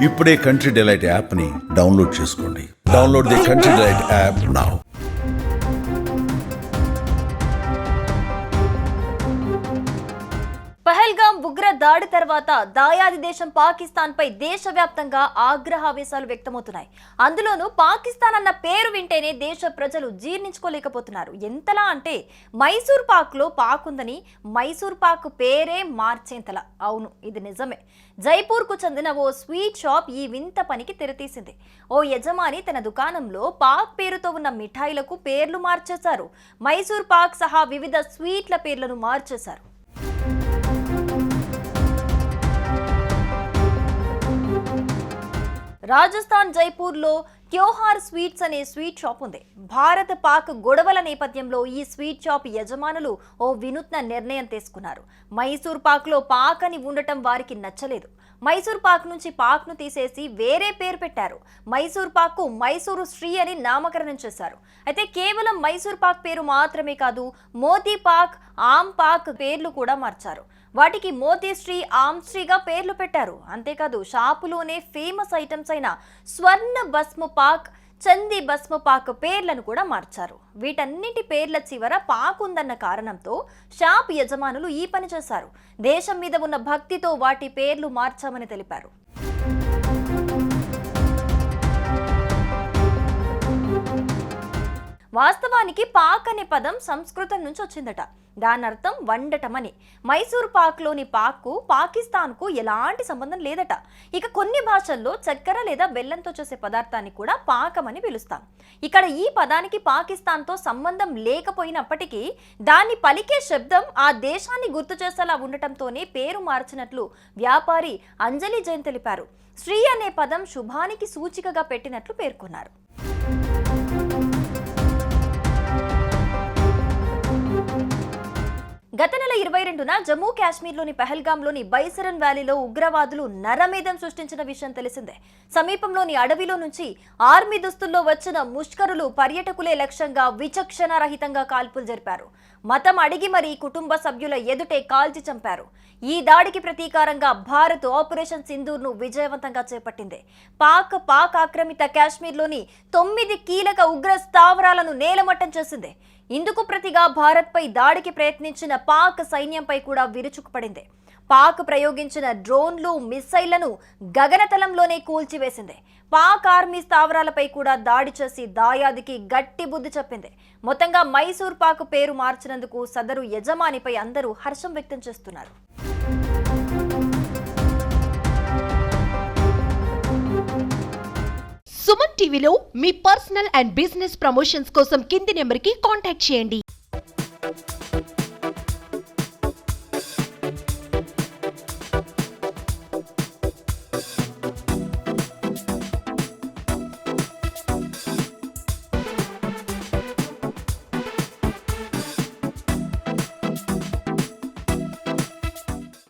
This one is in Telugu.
ఇప్పుడే కంట్రీ డిలైట్ యాప్ని డౌన్లోడ్ చేసుకోండి. Download the country delight app now. Pahalgam ఉగ్ర దాడి తర్వాత దాయాది దేశం పాకిస్తాన్ పై దేశవ్యాప్తంగా ఆగ్రహావేశాలు వ్యక్తమవుతున్నాయి. అందులోనూ పాకిస్తాన్ అన్న పేరు వింటేనే దేశ ప్రజలు జీర్ణించుకోలేకపోతున్నారు. ఎంతలా అంటే మైసూర్ పాక్ లో పాక్ ఉందని మైసూర్ పాక్ పేరే మార్చేంతలా. అవును, ఇది నిజమే. జైపూర్ కు చెందిన ఓ స్వీట్ షాప్ ఈ వింత పనికి తెరతీసింది. ఓ యజమాని తన దుకాణంలో పాక్ పేరుతో ఉన్న మిఠాయిలకు పేర్లు మార్చేశారు. మైసూర్ పాక్ సహా వివిధ స్వీట్ల పేర్లను మార్చేశారు. రాజస్థాన్ జైపూర్లో త్యోహార్ స్వీట్స్ అనే స్వీట్ షాప్ ఉంది. భారత్ పాక్ గొడవల నేపథ్యంలో ఈ స్వీట్ షాప్ యజమానులు ఓ వినూత్న నిర్ణయం తీసుకున్నారు. మైసూర్ పాక్లో పాక్ అని ఉండటం వారికి నచ్చలేదు. మైసూర్ పాక్ నుంచి పాక్ను తీసేసి వేరే పేరు పెట్టారు. మైసూర్ పాక్కు మైసూరు శ్రీ అని నామకరణం చేశారు. అయితే కేవలం మైసూర్ పాక్ పేరు మాత్రమే కాదు, మోతీ పాక్, ఆమ్ పాక్ పేర్లు కూడా మార్చారు. వాటికి మోతీశ్రీ, ఆమ్శ్రీగా పేర్లు పెట్టారు. అంతేకాదు షాపులోనే ఫేమస్ ఐటమ్స్ అయిన స్వర్ణ భస్మ పాక్, చందీ భస్మ పాక్ పేర్లను కూడా మార్చారు. వీటన్నిటి పేర్ల చివర పాక్ ఉందన్న కారణంతో షాప్ యజమానులు ఈ పని చేశారు. దేశం మీద ఉన్న భక్తితో వాటి పేర్లు మార్చామని తెలిపారు. వాస్తవానికి పాక్ అనే పదం సంస్కృతం నుంచి వచ్చిందట. దాని అర్థం వండటం అని. మైసూర్ పాక్లోని పాక్కు పాకిస్తాన్కు ఎలాంటి సంబంధం లేదట. ఇక కొన్ని భాషల్లో చక్కెర లేదా బెల్లంతో చేసే పదార్థాన్ని కూడా పాకం అని పిలుస్తాం. ఇక్కడ ఈ పదానికి పాకిస్తాన్తో సంబంధం లేకపోయినప్పటికీ దాన్ని పలికే శబ్దం ఆ దేశాన్ని గుర్తు చేసేలా ఉండటంతోనే పేరు మార్చినట్లు వ్యాపారి అంజలి జైన్ తెలిపారు. శ్రీ అనే పదం శుభానికి సూచికగా పెట్టినట్లు పేర్కొన్నారు. గత నెల 22న జమ్మూ కాశ్మీర్లోని పహల్గాంలోని బైసరన్ వ్యాలీలో ఉగ్రవాదులు నరమేధం సృష్టించిన విషయం తెలిసిందే. సమీపంలోని అడవిలో నుంచి ఆర్మీ దుస్తుల్లో వచ్చిన ముష్కరులు పర్యటకులే లక్ష్యంగా విచక్షణారహితంగా కాల్పులు జరిపారు. మతం అడిగి మరీ కుటుంబ సభ్యుల ఎదుటే కాల్చి చంపారు. ఈ దాడికి ప్రతీకారంగా భారత్ ఆపరేషన్ సింధూర్ను విజయవంతంగా చేపట్టింది. పాక్ ఆక్రమిత కాశ్మీర్లోని 9 కీలక ఉగ్ర స్థావరాలను నేలమట్టం చేసింది. ఇందుకు ప్రతిగా భారత్పై దాడికి ప్రయత్నించిన పాక్ సైన్యంపై కూడా విరుచుకుపడింది. పాక్ ప్రయోగించిన డ్రోన్లు, మిస్సైళ్లను గగనతలంలోనే కూల్చివేసింది. పాక్ ఆర్మీ స్థావరాలపై కూడా దాడి చేసి దాయాదికి గట్టి బుద్ధి చెప్పింది. మొత్తంగా మైసూర్ పాక్ పేరు మార్చినందుకు సదరు యజమానిపై అందరూ హర్షం వ్యక్తం చేస్తున్నారు. సుమన్ టీవీలో మీ పర్సనల్ అండ్ బిజినెస్ ప్రమోషన్స్ కోసం కింది నెంబర్కి కాంటాక్ట్ చేయండి.